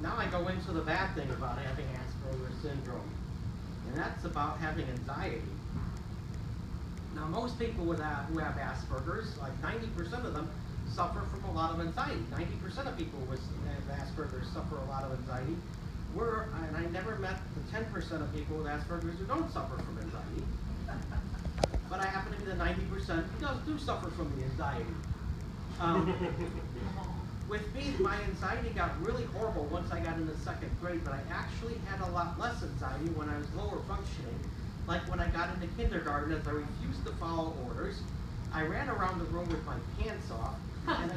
now I go into the bad thing about having Asperger's syndrome, and that's about having anxiety. Now, most people who have Asperger's, like 90% of them, suffer from a lot of anxiety. 90% of people with Asperger's suffer a lot of anxiety. And I never met the 10% of people with Asperger's who don't suffer from anxiety. But I happen to be the 90% who do suffer from the anxiety. With me, my anxiety got really horrible once I got into second grade, but I actually had a lot less anxiety when I was lower functioning. Like when I got into kindergarten, as I refused to follow orders, I ran around the room with my pants off, and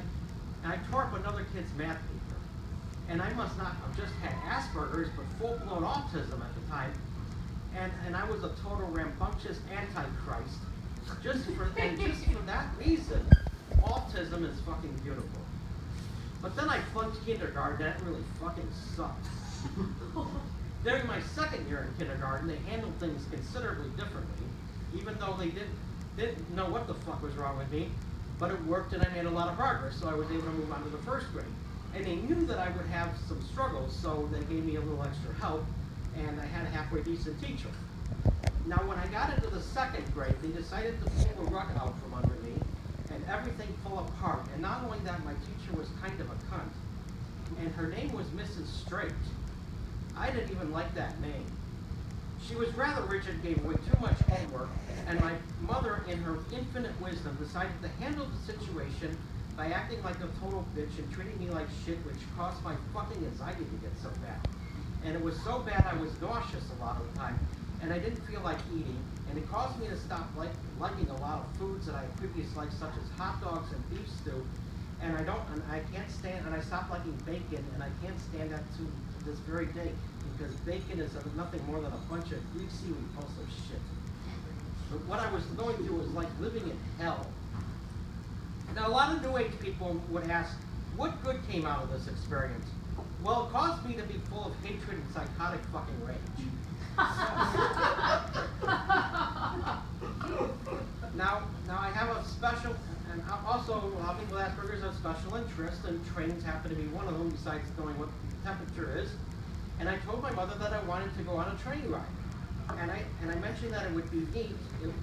I tore up another kid's math paper. And I must not have just had Asperger's, but full-blown autism at the time. And I was a total rambunctious antichrist. Just for that reason, autism is fucking beautiful. But then I flunked kindergarten, that really fucking sucked. During my second year in kindergarten, they handled things considerably differently, even though they didn't know what the fuck was wrong with me, but it worked and I made a lot of progress, so I was able to move on to the first grade. And they knew that I would have some struggles, so they gave me a little extra help, and I had a halfway decent teacher. Now, when I got into the second grade, they decided to pull the rug out from under me, and everything fell apart. And not only that, my teacher was kind of a cunt, and her name was Mrs. Straight. I didn't even like that name. She was rather rigid, gave away too much homework, and my mother, in her infinite wisdom, decided to handle the situation by acting like a total bitch and treating me like shit, which caused my fucking anxiety to get so bad. And it was so bad I was nauseous a lot of the time, and I didn't feel like eating, and it caused me to stop liking a lot of foods that I previously liked, such as hot dogs and beef stew, and I stopped liking bacon, and I can't stand that to this very day, because bacon is nothing more than a bunch of greasy, repulsive shit. But what I was going through was like living in hell. Now, a lot of New Age people would ask, what good came out of this experience? Well, it caused me to be full of hatred and psychotic fucking rage. Now I have a special, and also a lot of people with Asperger's have special interests, and trains happen to be one of them, besides knowing what the temperature is. And I told my mother that I wanted to go on a train ride. And I mentioned that it would be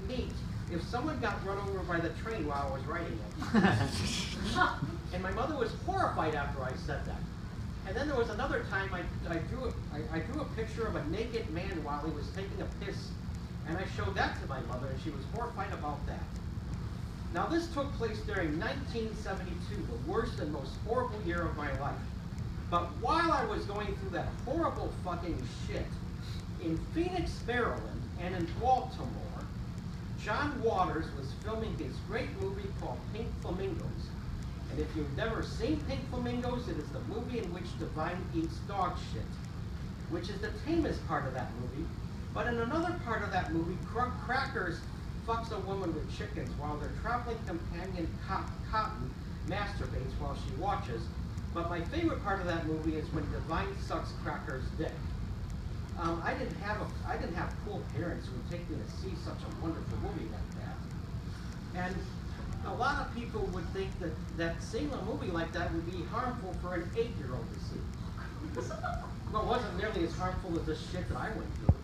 neat if someone got run over by the train while I was riding it. And my mother was horrified after I said that. And then there was another time I drew a picture of a naked man while he was taking a piss, and I showed that to my mother, and she was horrified about that. Now, this took place during 1972, the worst and most horrible year of my life. But while I was going through that horrible fucking shit, in Phoenix, Maryland, and in Baltimore, John Waters was filming his great movie called Pink Flamingos. And if you've never seen Pink Flamingos, it is the movie in which Divine eats dog shit, which is the tamest part of that movie. But in another part of that movie, Crackers fucks a woman with chickens while their traveling companion Cotton masturbates while she watches. But my favorite part of that movie is when Divine sucks Cracker's dick. I didn't have cool parents who would take me to see such a wonderful movie like that. And a lot of people would think that seeing a movie like that would be harmful for an 8-year-old to see. Well, it wasn't nearly as harmful as the shit that I went through.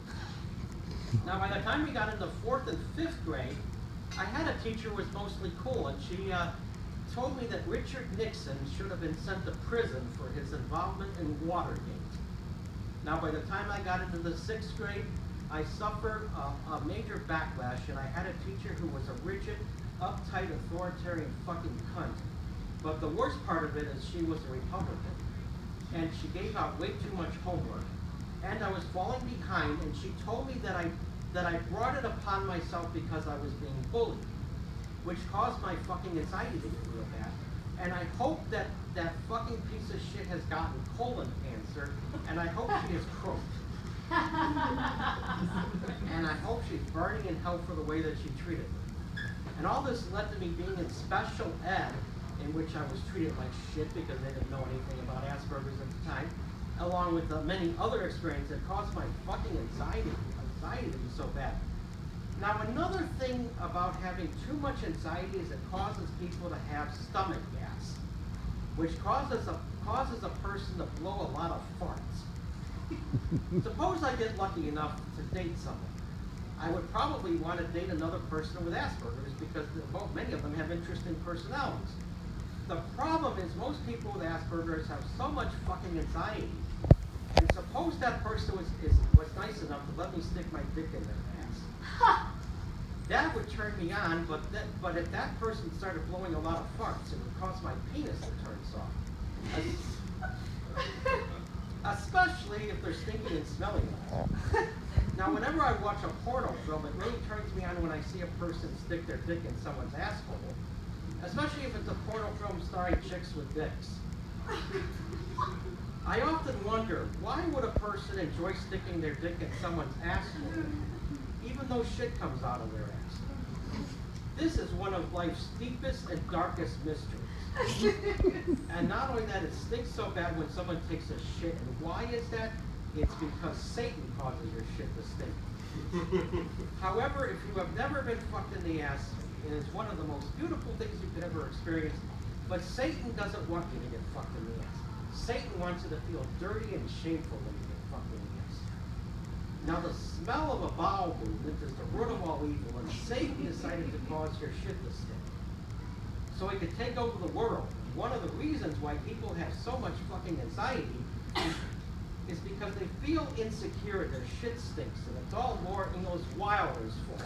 Now, by the time we got into 4th and 5th grade, I had a teacher who was mostly cool, and she told me that Richard Nixon should have been sent to prison for his involvement in Watergate. Now, by the time I got into the 6th grade, I suffered a major backlash, and I had a teacher who was a rigid, uptight, authoritarian fucking cunt. But the worst part of it is she was a Republican, and she gave out way too much homework, and I was falling behind, and she told me that I brought it upon myself because I was being bullied, which caused my fucking anxiety to get real bad. And I hope that fucking piece of shit has gotten colon cancer, and I hope she is croaked. And I hope she's burning in hell for the way that she treated me. And all this led to me being in special ed, in which I was treated like shit because they didn't know anything about Asperger's at the time, along with the many other experiences that caused my fucking anxiety to be so bad. Now, another thing about having too much anxiety is it causes people to have stomach gas, which causes causes a person to blow a lot of farts. Suppose I get lucky enough to date someone. I would probably want to date another person with Asperger's because many of them have interesting personalities. The problem is most people with Asperger's have so much fucking anxiety. And suppose that person was nice enough to let me stick my dick in their ass. That would turn me on, but if that person started blowing a lot of farts, it would cause my penis to turn soft. Especially if they're stinky and smelly. Now, whenever I watch a porno film, it really turns me on when I see a person stick their dick in someone's asshole. Especially if it's a porno film starring chicks with dicks. I often wonder, why would a person enjoy sticking their dick in someone's asshole, even though shit comes out of their ass? This is one of life's deepest and darkest mysteries. And not only that, it stinks so bad when someone takes a shit. And why is that? It's because Satan causes your shit to stink. However, if you have never been fucked in the ass, it is one of the most beautiful things you could ever experience. But Satan doesn't want you to get fucked in the ass. Satan wants you to feel dirty and shameful when you get fucked in the ass. Now, the smell of a bowel movement is the root of all evil, and Satan decided to cause your shit to stink, so he could take over the world. One of the reasons why people have so much fucking anxiety is because they feel insecure, their shit stinks, and it's all Laura Ingalls Wilder's fault.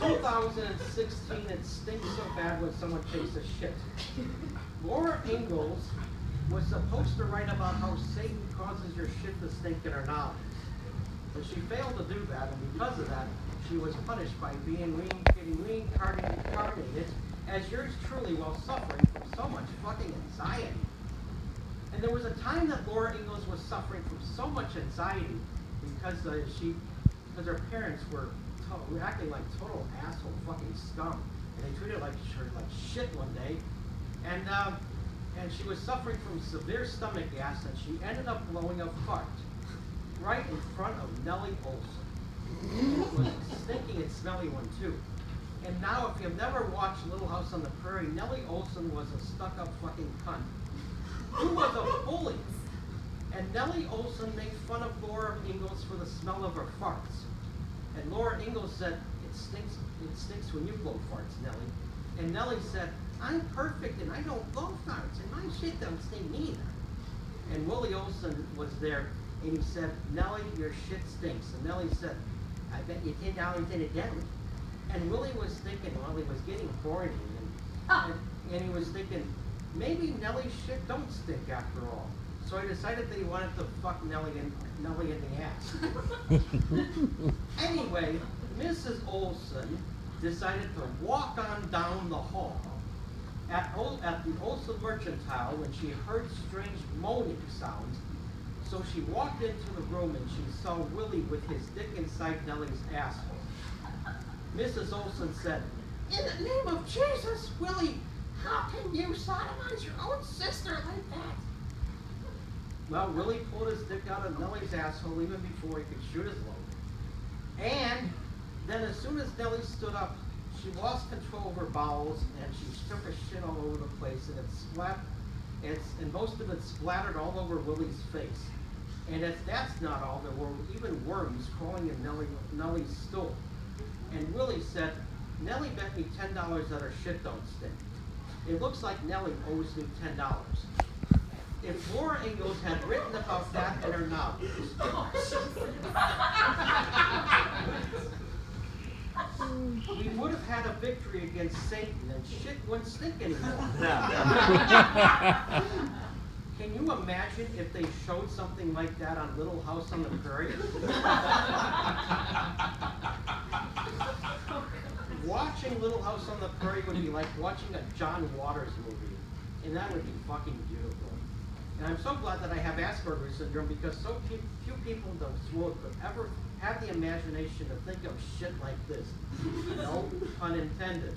In 2016, it stinks so bad when someone takes a shit. Laura Ingalls was supposed to write about how Satan causes your shit to stink in her novels. But she failed to do that, and because of that, she was punished by getting reincarnated as yours truly while suffering from so much fucking anxiety. And there was a time that Laura Ingalls was suffering from so much anxiety because her parents were acting like total asshole fucking scum, and they treated her like shit one day, and she was suffering from severe stomach gas, and she ended up blowing a fart right in front of Nellie Olson. It was a stinky and smelly one too. And now, if you've never watched Little House on the Prairie, Nellie Olson was a stuck-up fucking cunt who was a bully. And Nellie Olson made fun of Laura Ingalls for the smell of her farts. And Laura Ingalls said, it stinks when you blow farts, Nellie. And Nellie said, I'm perfect and I don't blow farts and my shit don't stink either. And Willie Olson was there and he said, Nellie, your shit stinks. And Nellie said, I bet you $10 in a deli. And Willie was thinking, well, he was getting horny and he was thinking, maybe Nellie's shit don't stink after all. So he decided that he wanted to fuck Nellie in the ass. Anyway, Mrs. Olson decided to walk on down the hall at the Olson Mercantile when she heard strange moaning sounds. So she walked into the room and she saw Willie with his dick inside Nellie's asshole. Mrs. Olson said, in the name of Jesus, Willie, how can you sodomize your own sister like that? Well, Willie pulled his dick out of Nellie's asshole even before he could shoot his load. And then as soon as Nellie stood up, she lost control of her bowels and she took a shit all over the place, and most of it splattered all over Willie's face. And if that's not all, there were even worms crawling in Nellie's stool. And Willie said, Nellie bet me $10 that her shit don't stink. It looks like Nellie owes me $10. If Laura Ingalls had written about that in her novels, we would have had a victory against Satan and shit wouldn't stink anymore. Can you imagine if they showed something like that on Little House on the Prairie? Watching Little House on the Prairie would be like watching a John Waters movie, and that would be fucking beautiful. And I'm so glad that I have Asperger syndrome because so few people in this world could ever have the imagination to think of shit like this. No pun intended.